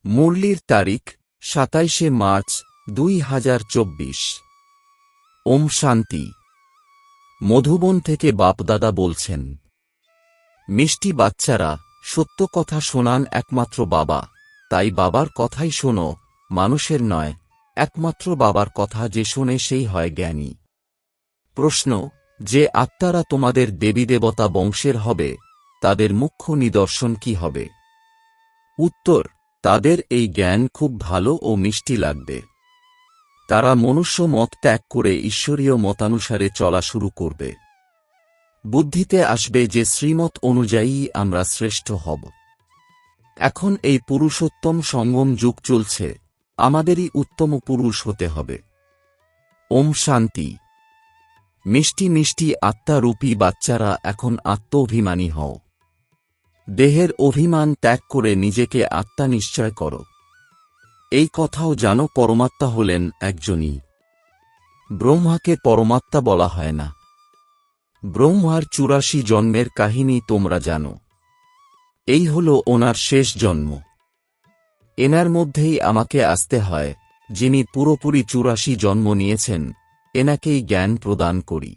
মুরলির তারিখ ২৭ মার্চ ২০২৪। ওম শান্তি। মধুবন থেকে বাপদাদা বলছেন, মিষ্টি বাচ্চারা, সত্য কথা শোনান একমাত্র বাবা, তাই বাবার কথাই শোনো, মানুষের নয়। একমাত্র বাবার কথা যে শোনে সেই হয় জ্ঞানী। প্রশ্ন, যে আত্মারা তোমাদের দেবীদেবতা বংশের হবে, তাদের মুখ্য নিদর্শন কি হবে? উত্তর, তাদের এই জ্ঞান খুব ভালো ও মিষ্টি লাগবে। তারা মনুষ্য মত ত্যাগ করে ঈশ্বরীয় মতানুসারে চলা শুরু করবে। বুদ্ধিতে আসবে যে শ্রীমত অনুযায়ী আমরা শ্রেষ্ঠ হব। এখন এই পুরুষোত্তম সঙ্গম যুগ চলছে, আমাদেরই উত্তম পুরুষ হতে হবে। ওম শান্তি। মিষ্টি মিষ্টি আত্মারূপী বাচ্চারা এখন আত্মঅভিমানী হও। দেহের অভিমান ত্যাগ করে নিজেকে আত্মা নিশ্চয় করো। এই কথাও জানো, পরমাত্মা হলেন একজনই। ব্রহ্মাকে পরমাত্মা বলা হয় না। ব্রহ্মার ৮৪ জন্মের কাহিনী তোমরা জানো। এই হল ওনার শেষ জন্ম। এনার মধ্যেই আমাকে আসতে হয়, যিনি পুরোপুরি ৮৪ জন্ম নিয়েছেন, এনাকেই জ্ঞান প্রদান করি।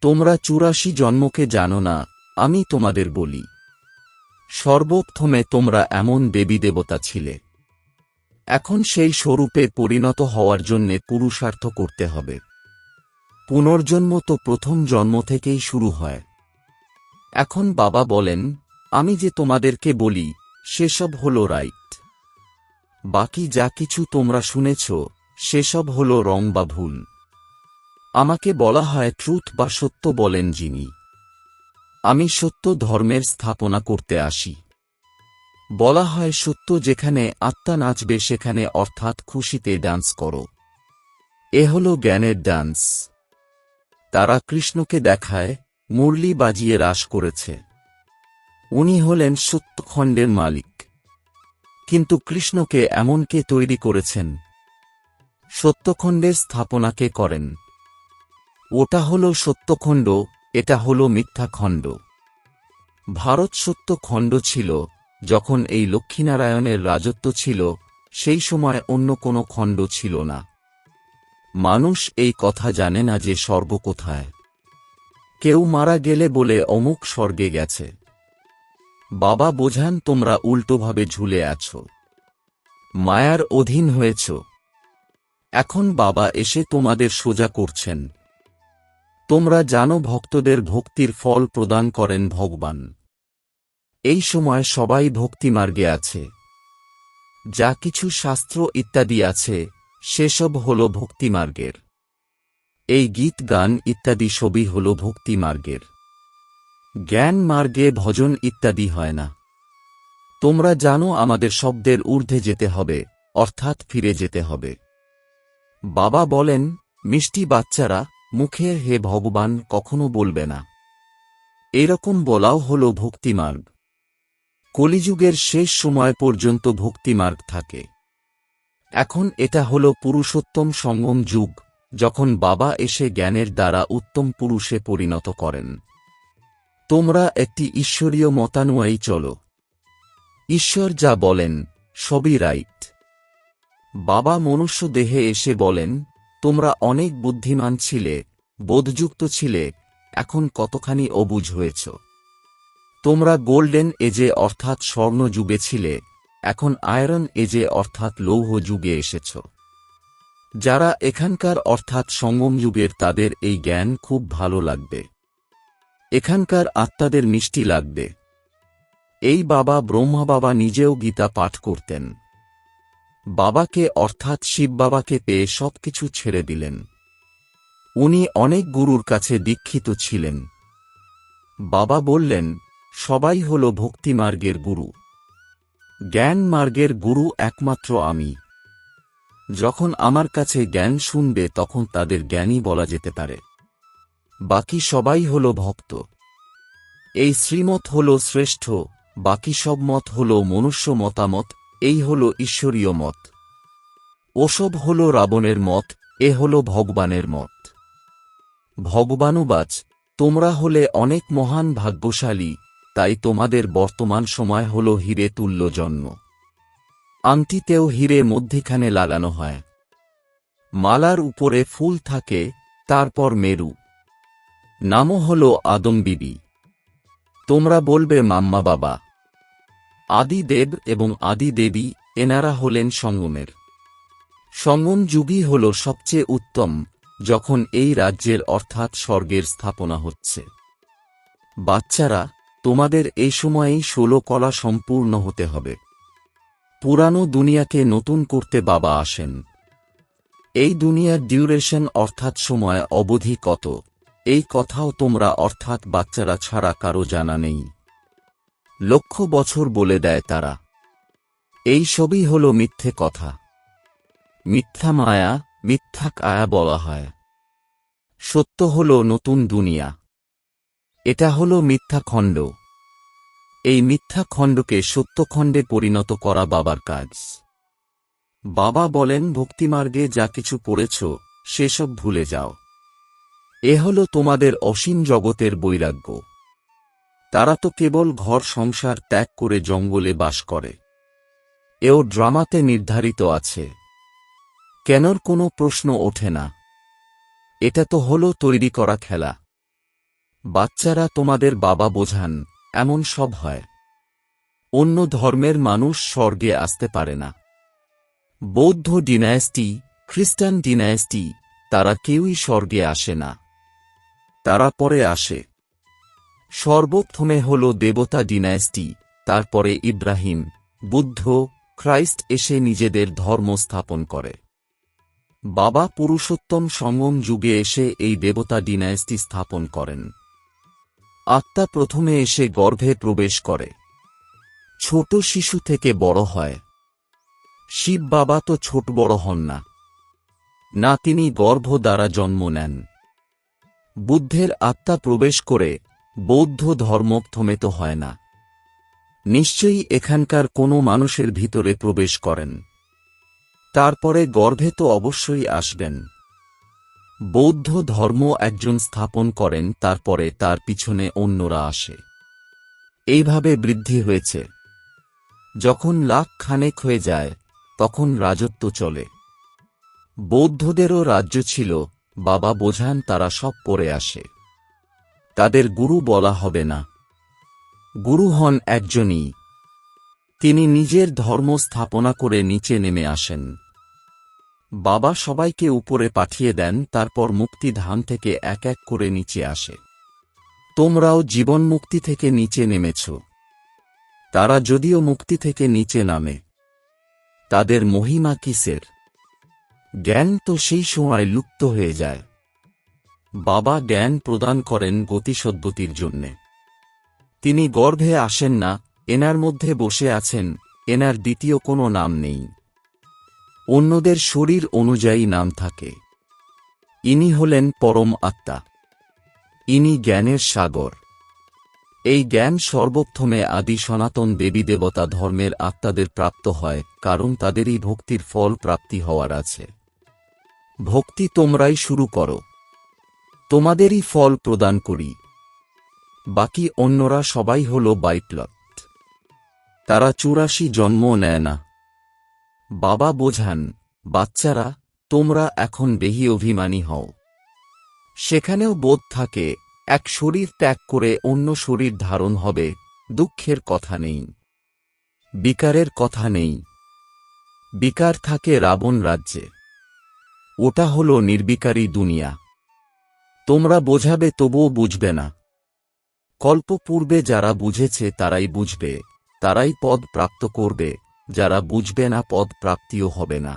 তোমরা ৮৪ জন্মকে জানো না, আমি তোমাদের বলি। সর্বপ্রথমে তোমরা এমন দেবী দেবতা ছিলে। এখন সেই স্বরূপে পরিণত হওয়ার জন্যে পুরুষার্থ করতে হবে। পুনর্জন্ম তো প্রথম জন্ম থেকেই শুরু হয়। এখন বাবা বলেন, আমি যে তোমাদেরকে বলি সেসব হল রাইট। বাকি যা কিছু তোমরা শুনেছ সেসব হল রং বা ভুল। আমাকে বলা হয় ট্রুথ বা সত্য বলেন যিনি। আমি সত্য ধর্মের স্থাপনা করতে আসি। বলা হয় সত্য যেখানে আত্মা নাচবে সেখানে, অর্থাৎ খুশিতে ডান্স করো। এ হল জ্ঞানের ডান্স। তারা কৃষ্ণকে দেখায় মুরলি বাজিয়ে রাস করেছে। উনি হলেন সত্যখণ্ডের মালিক। কিন্তু কৃষ্ণকে এমন কে তৈরি করেছেন? সত্যখণ্ডের স্থাপনাকে করেন। ওটা হল সত্যখণ্ড, এটা হল মিথ্যাখণ্ড। ভারত সত্যখণ্ড ছিল যখন এই লক্ষ্মীনারায়ণের রাজত্ব ছিল, সেই সময় অন্য কোনো খণ্ড ছিল না। মানুষ এই কথা জানে না যে স্বর্গ কোথায়। কেউ মারা গেলে বলে অমুক স্বর্গে গেছে। বাবা বোঝান তোমরা উল্টোভাবে ঝুলে আছো, মায়ার অধীন হয়েছ। এখন বাবা এসে তোমাদের সোজা করছেন। তোমরা জানো ভক্তদের ভক্তির ফল প্রদান করেন ভগবান। এই সময় সবাই ভক্তিমার্গে আছে। যা কিছু শাস্ত্র ইত্যাদি আছে সেসব হল ভক্তিমার্গের। এই গীত গান ইত্যাদি সবই হল ভক্তিমার্গের। জ্ঞান মার্গে ভজন ইত্যাদি হয় না। তোমরা জানো আমাদের শব্দের ঊর্ধ্বে যেতে হবে, অর্থাৎ ফিরে যেতে হবে। বাবা বলেন, মিষ্টি বাচ্চারা, মুখে হে ভগবান কখনো বলবে না। এরকম বলাও হল ভক্তিমার্গ। কলিযুগের শেষ সময় পর্যন্ত ভক্তিমার্গ থাকে। এখন এটা হল পুরুষোত্তম সঙ্গম যুগ, যখন বাবা এসে জ্ঞানের দ্বারা উত্তম পুরুষে পরিণত করেন। তোমরা একটি ঈশ্বরীয় মতানুযায়ী চলো। ঈশ্বর যা বলেন সবই রাইট। বাবা মনুষ্য দেহে এসে বলেন, তোমরা অনেক বুদ্ধিমান ছিলে, বোধযুক্ত ছিলে, এখন কতখানি অবুঝ হয়েছ। তোমরা গোল্ডেন এজে অর্থাৎ স্বর্ণ যুগে ছিলে, এখন আয়রন এজে অর্থাৎ লৌহ যুগে এসেছ। যারা এখানকার অর্থাৎ সঙ্গম যুগের, তাদের এই জ্ঞান খুব ভালো লাগবে। এখানকার আত্মাদের মিষ্টি লাগবে। এই বাবা ব্রহ্মা বাবা নিজেও গীতা পাঠ করতেন। বাবাকে অর্থাৎ শিব বাবাকে পেয়ে সবকিছু ছেড়ে দিলেন। উনি অনেক গুরুর কাছে দীক্ষিত ছিলেন। বাবা বললেন, সবাই হল ভক্তিমার্গের গুরু। জ্ঞান মার্গের গুরু একমাত্র আমি। যখন আমার কাছে জ্ঞান শুনবে তখন তাদের জ্ঞানী বলা যেতে পারে। বাকি সবাই হল ভক্ত। এই শ্রীমত হল শ্রেষ্ঠ, বাকি সব মত হল মনুষ্য মতামত, এই হল ঈশ্বরীয় মত। ওসব হল রাবণের মত, এ হল ভগবানের মত। ভগবানুবাচ, তোমরা হলে অনেক মহান ভাগ্যশালী, তাই তোমাদের বর্তমান সময় হল হীরে তুল্য জন্ম। আংটিতেও হিরে মধ্যিখানে লাগানো হয়। মালার উপরে ফুল থাকে, তারপর মেরু। নামও হল আদম বিবি। তোমরা বলবে মাম্মা বাবা। আদি দেব এবং আদি দেবী, এনারা হলেন সঙ্গমের। সঙ্গম যুগই হল সবচেয়ে উত্তম, যখন এই রাজ্যের অর্থাৎ স্বর্গের স্থাপনা হচ্ছে। বাচ্চারা, তোমাদের এই সময়েই 16 কলা সম্পূর্ণ হতে হবে। পুরানো দুনিয়াকে নতুন করতে বাবা আসেন। এই দুনিয়ার ডিউরেশন অর্থাৎ সময় অবধি কত, এই কথাও তোমরা অর্থাৎ বাচ্চারা ছাড়া কারো জানা নেই। লক্ষ বছর বলে দেয় তারা। এই সবই হল মিথ্যে কথা। মিথ্যা মায়া, মিথ্যা কায়া বলা হয়। সত্য হল নতুন দুনিয়া। এটা হল মিথ্যা খণ্ড। এই মিথ্যা খণ্ডকে সত্যখণ্ডে পরিণত করা বাবার কাজ। বাবা বলেন, ভক্তিমার্গে যা কিছু পড়েছ সেসব ভুলে যাও। এ হল তোমাদের অসীম জগতের বৈরাগ্য। তারা তো কেবল ঘর সংসার ত্যাগ করে জঙ্গলে বাস করে। এও ড্রামাতে নির্ধারিত আছে। কেনর কোনো প্রশ্ন ওঠে না। এটা তো হল তৈরি করা খেলা। বাচ্চারা, তোমাদের বাবা বোঝান, এমন সব হয়। অন্য ধর্মের মানুষ স্বর্গে আসতে পারে না। বৌদ্ধ ডিনায়াস্টি, খ্রিস্টান ডিনায়াস্টি, তারা কেউই স্বর্গে আসে না। তারা পরে আসে। সর্বপ্রথমে হল দেবতা ডিনায়াস্টি, তারপরে ইব্রাহিম, বুদ্ধ, খ্রাইস্ট এসে নিজেদের ধর্ম স্থাপন করে। বাবা পুরুষোত্তম সঙ্গম যুগে এসে এই দেবতা ডিনায়াস্টি স্থাপন করেন। আত্মা প্রথমে এসে গর্ভে প্রবেশ করে। ছোট শিশু থেকে বড় হয়। শিব বাবা তো ছোট বড় হন না, না তিনি গর্ভ দ্বারা জন্ম নেন। বুদ্ধের আত্মা প্রবেশ করে, বৌদ্ধ ধর্ম প্রথমে তো হয় না। নিশ্চয়ই এখানকার কোনো মানুষের ভিতরে প্রবেশ করেন। তারপরে গর্ভে তো অবশ্যই আসবেন। বৌদ্ধ ধর্ম একজন স্থাপন করেন, তারপরে তার পিছনে অন্যরা আসে। এইভাবে বৃদ্ধি হয়েছে। যখন লাখ খানেক হয়ে যায়, তখন রাজত্ব চলে। বৌদ্ধদেরও রাজ্য ছিল। বাবা বোঝান, তারা সব পড়ে আসে। তাদের গুরু বলা হবে না। গুরু হন একজনই। তিনি নিজের ধর্ম স্থাপনা করে নিচে নেমে আসেন। বাবা সবাইকে উপরে পাঠিয়ে দেন, তারপর মুক্তি ধাম থেকে এক এক করে নিচে আসে। তোমরাও জীবন মুক্তি থেকে নিচে নেমেছ। তারা যদিও মুক্তি থেকে নিচে নামে, তাদের মহিমা কিসের? জ্ঞান তো সেই সময় লুপ্ত হয়ে যায়। বাবা জ্ঞান প্রদান করেন গতিসদ্গতির জন্যে। তিনি গর্ভে আসেন না, এনার মধ্যে বসে আছেন, এনার দ্বিতীয় কোনো নাম নেই। অন্যদের শরীর অনুযায়ী নাম থাকে। ইনি হলেন পরম আত্মা। ইনি জ্ঞানের সাগর। এই জ্ঞান সর্বপ্রথমে আদি সনাতন দেবী দেবতা ধর্মের আত্মাদের প্রাপ্ত হয়, কারণ তাদেরই ভক্তির ফল প্রাপ্তি হওয়ার আছে। ভক্তি তোমরাই শুরু করো, তোমাদেরই ফল প্রদান করি। বাকি অন্যরা সবাই হল বাইপ্লট। তারা 84 জন্ম নেয় না। বাবা বোঝান, বাচ্চারা, তোমরা এখন বেহি অভিমানী হও। সেখানেও বোধ থাকে, এক শরীর ত্যাগ করে অন্য শরীর ধারণ হবে, দুঃখের কথা নেই, বিকারের কথা নেই। বিকার থাকে রাবণ রাজ্যে। ওটা হল নির্বিকারী দুনিয়া। তোমরা বোঝাবে তবুও বুঝবে না। কল্প পূর্বে যারা বুঝেছে তারাই বুঝবে, তারাই পদ প্রাপ্ত করবে। যারা বুঝবে না, পদ প্রাপ্তিও হবে না।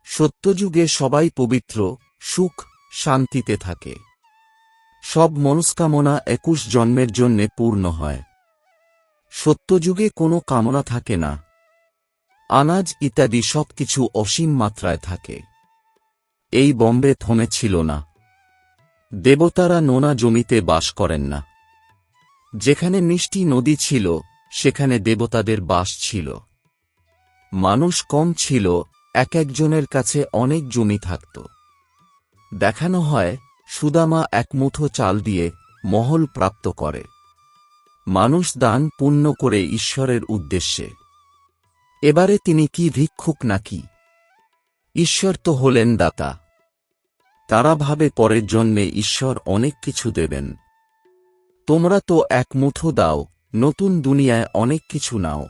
সত্যযুগে সবাই পবিত্র, সুখ, শান্তিতে থাকে। সব মনস্কামনা 21 জন্মের জন্যে পূর্ণ হয়। সত্যযুগে কোনো কামনা থাকে না। আনাজ ইত্যাদি সবকিছু অসীম মাত্রায় থাকে। এই বম্বে থমে ছিল না। দেবতারা নোনা জমিতে বাস করেন না। যেখানে মিষ্টি নদী ছিল, সেখানে দেবতাদের বাস ছিল। মানুষ কম ছিল, এক একজনের কাছে অনেক জমি থাকত। দেখানো হয়, সুদামা এক মুঠো চাল দিয়ে মহল প্রাপ্ত করে। মানুষ দান পুণ্য করে ঈশ্বরের উদ্দেশ্যে। এবারে তিনি কি ভিক্ষুক নাকি? ঈশ্বর তো হলেন দাতা। তারা ভাবে পরের জন্মে ঈশ্বর অনেক কিছু দেবেন। তোমরা তো এক মুঠো দাও, নতুন দুনিয়ায় অনেক কিছু নাও।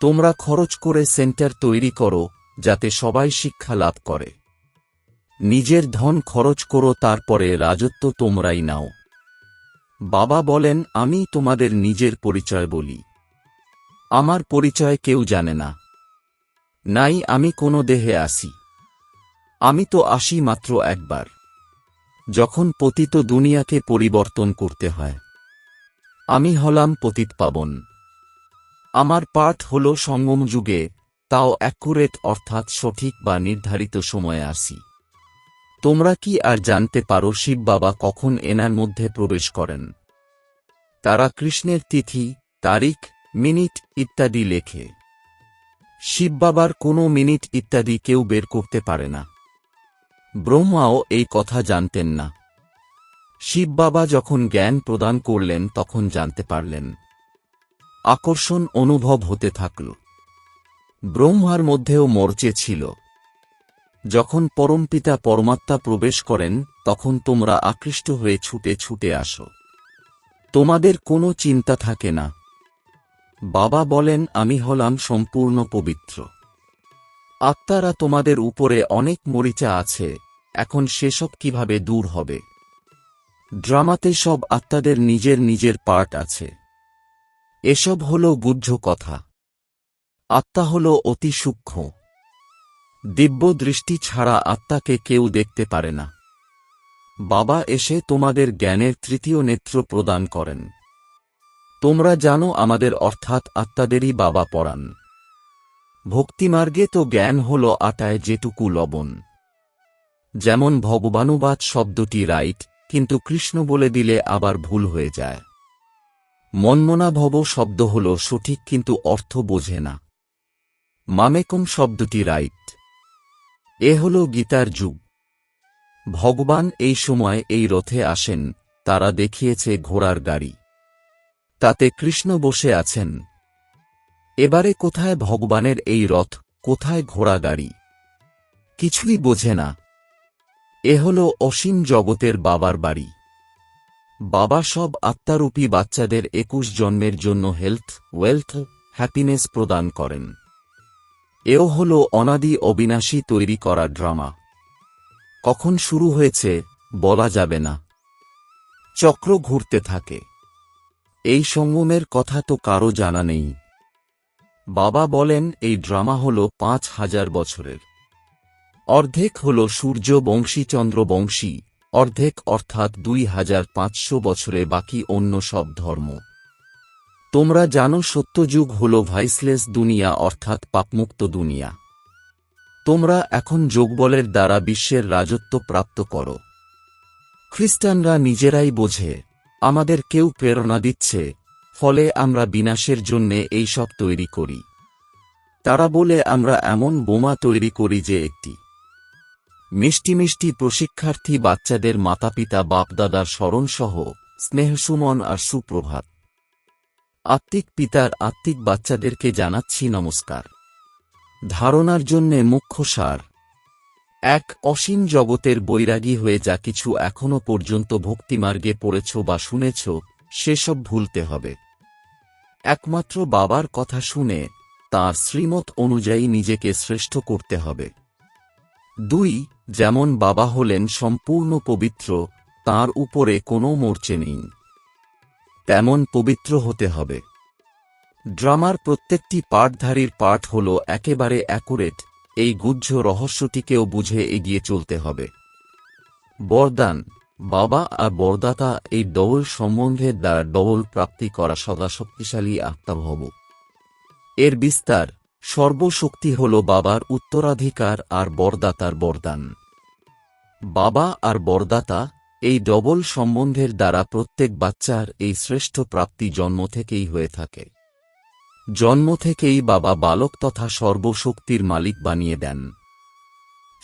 তোমরা খরচ করে সেন্টার তৈরি করো, যাতে সবাই শিক্ষা লাভ করে। নিজের ধন খরচ করো, তারপরে রাজত্ব তোমরাই নাও। বাবা বলেন, আমি তোমাদের নিজের পরিচয় বলি। আমার পরিচয় কেউ জানে না। নাই আমি কোনো দেহে আসি। আমি তো আসি মাত্র একবার, যখন পতিত দুনিয়াকে পরিবর্তন করতে হয়। আমি হলাম পতিতপাবন। আমার পাঠ হল সঙ্গম যুগে, তাও অ্যাকুরেট অর্থাৎ সঠিক বা নির্ধারিত সময়ে আসি। তোমরা কি আর জানতে পারো শিব বাবা কখন এনার মধ্যে প্রবেশ করেন? তারা কৃষ্ণের তিথি, তারিখ, মিনিট ইত্যাদি লেখে। শিব বাবার কোনো মিনিট ইত্যাদি কেউ বের করতে পারে না। ব্রহ্মাও এই কথা জানতেন না। শিব বাবা যখন জ্ঞান প্রদান করলেন তখন জানতে পারলেন। আকর্ষণ অনুভব হতে থাকল। ব্রহ্মার মধ্যেও মরচে ছিল। যখন পরমপিতা পরমাত্মা প্রবেশ করেন তখন তোমরা আকৃষ্ট হয়ে ছুটে ছুটে আসো। তোমাদের কোনো চিন্তা থাকে না। বাবা বলেন, আমি হলাম সম্পূর্ণ পবিত্র। আত্মারা তোমাদের উপরে অনেক মরিচা আছে, এখন সেসব কিভাবে দূর হবে? ড্রামাতে সব আত্মাদের নিজের নিজের পার্ট আছে। এসব হল গুহ্য কথা। আত্মা হল অতি সূক্ষ্ম। দিব্য দৃষ্টি ছাড়া আত্মাকে কেউ দেখতে পারে না। বাবা এসে তোমাদের জ্ঞানের তৃতীয় নেত্র প্রদান করেন। তোমরা জানো আমাদের অর্থাৎ আত্মাদেরই বাবা পড়ান। ভক্তিমার্গে তো জ্ঞান হল আটায় যেটুকু লবণ। যেমন ভগবানুবাদ শব্দটি রাইট, কিন্তু কৃষ্ণ বলে দিলে আবার ভুল হয়ে যায়। মন্মনাভব শব্দ হল সঠিক, কিন্তু অর্থ বোঝে না। মামেকম শব্দটি রাইট। এ হল গীতার যুগ। ভগবান এই সময় এই রথে আসেন। তারা দেখিয়েছে ঘোড়ার গাড়ি, তাতে কৃষ্ণ বসে আছেন। এবারে কোথায় ভগবানের এই রথ, কোথায় ঘোড়া গাড়ি? কিছুই বোঝে না। এ হল অসীম জগতের বাবার বাড়ি। বাবা সব আত্মারূপী বাচ্চাদের 21 জন্মের জন্য হেলথ, ওয়েলথ, হ্যাপিনেস প্রদান করেন। এও হল অনাদি অবিনাশী তৈরি করা ড্রামা। কখন শুরু হয়েছে বলা যাবে না। চক্র ঘুরতে থাকে। এই সঙ্গমের কথা তো কারো জানা নেই। বাবা বলেন, এই ড্রামা হল 5000 বছরের। অর্ধেক হল সূর্য বংশী চন্দ্র বংশী, অর্ধেক অর্থাৎ 2500 বছরে বাকি অন্য সব ধর্ম। তোমরা জানো সত্যযুগ হল ভাইসলেস দুনিয়া অর্থাৎ পাপমুক্ত দুনিয়া। তোমরা এখন যোগবলের দ্বারা বিশ্বের রাজত্ব প্রাপ্ত করো। খ্রিস্টানরা নিজেরাই বোঝে, আমাদের কেউ প্রেরণা দিচ্ছে, ফলে আমরা বিনাশের জন্যে এই সব তৈরি করি। তারা বলে আমরা এমন বোমা তৈরি করি যে একটি মিষ্টি মিষ্টি প্রশিক্ষার্থী বাচ্চাদের মাতাপিতা বাপদাদার স্মরণসহ স্নেহসুমন আর সুপ্রভাত। আত্মিক পিতার আত্মিক বাচ্চাদেরকে জানাচ্ছি নমস্কার। ধারণার জন্যে মুখ্য সার। এক অসীম জগতের বৈরাগী হয়ে যা কিছু এখনো পর্যন্ত ভক্তিমার্গে পড়েছ বা শুনেছ, সেসব ভুলতে হবে। একমাত্র বাবার কথা শুনে তাঁর শ্রীমত অনুযায়ী নিজেকে শ্রেষ্ঠ করতে হবে। 2. যেমন বাবা হলেন সম্পূর্ণ পবিত্র, তাঁর উপরে কোনো মরচে নেই, তেমন পবিত্র হতে হবে। ড্রামার প্রত্যেকটি পাঠধারীর পাঠ হল একেবারে অ্যাকুরেট। এই গুহ্য রহস্যটিকেও বুঝে এগিয়ে চলতে হবে। বরদান। বাবা আর বরদাতা এই ডবল সম্বন্ধের দ্বারা ডবল প্রাপ্তি করা সদাশক্তিশালী আত্মাভব। এর বিস্তার। সর্বশক্তি হল বাবার উত্তরাধিকার আর বরদাতার বরদান। বাবা আর বরদাতা এই ডবল সম্বন্ধের দ্বারা প্রত্যেক বাচ্চার এই শ্রেষ্ঠ প্রাপ্তি জন্ম থেকেই হয়ে থাকে। জন্ম থেকেই বাবা বালক তথা সর্বশক্তির মালিক বানিয়ে দেন।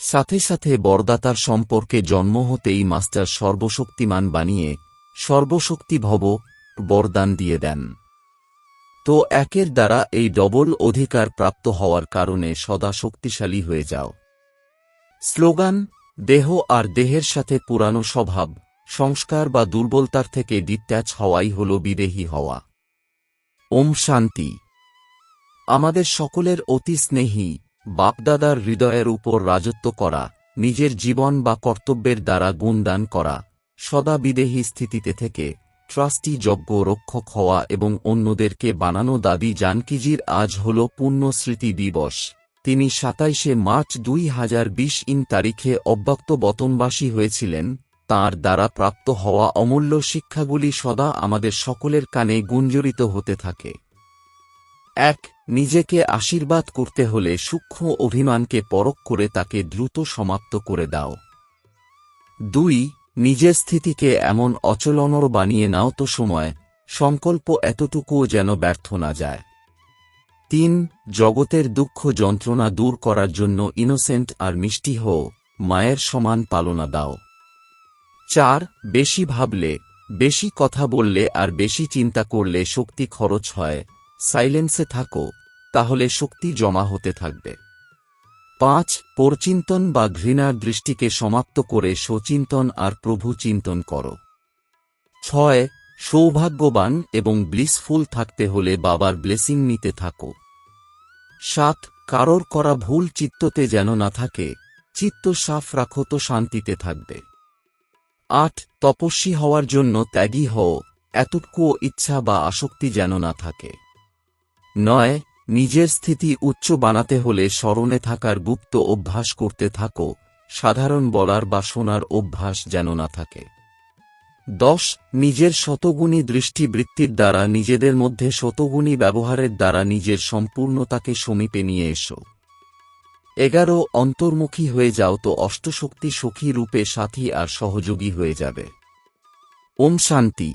সাথে সাথে বরদাতার সম্পর্কে জন্ম হতেই মাস্টার সর্বশক্তিমান বানিয়ে সর্বশক্তিভব বরদান দিয়ে দেন। তো একের দ্বারা এই ডবল অধিকার প্রাপ্ত হওয়ার কারণে সদা শক্তিশালী হয়ে যাও। স্লোগান: দেহ আর দেহের সাথে পুরানো স্বভাব, সংস্কার বা দুর্বলতার থেকে ডিট্যাচ হওয়াই হল বিদেহী হওয়া। ওম শান্তি। আমাদের সকলের অতি স্নেহী বাপদাদার হৃদয়ের উপর রাজত্ব করা, নিজের জীবন বা কর্তব্যের দ্বারা গুণদান করা, সদা বিদেহী স্থিতিতে থেকে ট্রাস্টি যজ্ঞ রক্ষক হওয়া এবং অন্যদেরকে বানানো দাদি জানকীজির আজ হল পূর্ণ স্মৃতি দিবস। তিনি ২৭শে মার্চ ২০২০ তারিখে অব্যক্ত বতনবাসী হয়েছিলেন। তাঁর দ্বারা প্রাপ্ত হওয়া অমূল্য শিক্ষাগুলি সদা আমাদের সকলের কানে গুঞ্জরিত হতে থাকে। ১. নিজেকে আশীর্বাদ করতে হলে সূক্ষ্ম অভিমানকে পরখ করে তাকে দ্রুত সমাপ্ত করে দাও। ২. নিজের স্থিতিকে এমন অচলনর বানিয়ে নাও তো সময়, সংকল্প এতটুকুও যেন ব্যর্থ না যায়। ৩. জগতের দুঃখ যন্ত্রণা দূর করার জন্য ইনোসেন্ট আর মিষ্টি হও, মায়ের সমান পালনা দাও। ৪. বেশি ভাবলে, বেশি কথা বললে আর বেশি চিন্তা করলে শক্তি খরচ হয়। সাইলেন্সে থাকো, তাহলে শক্তি জমা হতে থাকবে। ৫. পরচিন্তন বা ঘৃণার দৃষ্টিকে সমাপ্ত করে সচিন্তন আর প্রভু চিন্তন করো। ৬. সৌভাগ্যবান এবং ব্লিসফুল থাকতে হলে বাবার ব্লেসিং নিতে থাকো। ৭. কারোর করা ভুল চিত্ততে যেন না থাকে, চিত্ত সাফ রাখো তো শান্তিতে থাকবে। ৮. তপস্বী হওয়ার জন্য ত্যাগী হও, এতটুকুও ইচ্ছা বা আসক্তি যেন না থাকে। ৯. নিজের স্থিতি উচ্চ বানাতে হলে স্মরণে থাকার গুপ্ত অভ্যাস করতে থাকো, সাধারণ বলার বা শোনার অভ্যাস যেন না থাকে। ১০. নিজের শতগুণী দৃষ্টিবৃত্তির দ্বারা নিজেদের মধ্যে শতগুণী ব্যবহারের দ্বারা নিজের সম্পূর্ণতাকে সমীপে নিয়ে এসো। ১১. অন্তর্মুখী হয়ে যাও তো অষ্টশক্তি সখী রূপে সাথী আর সহযোগী হয়ে যাবে। ওম শান্তি।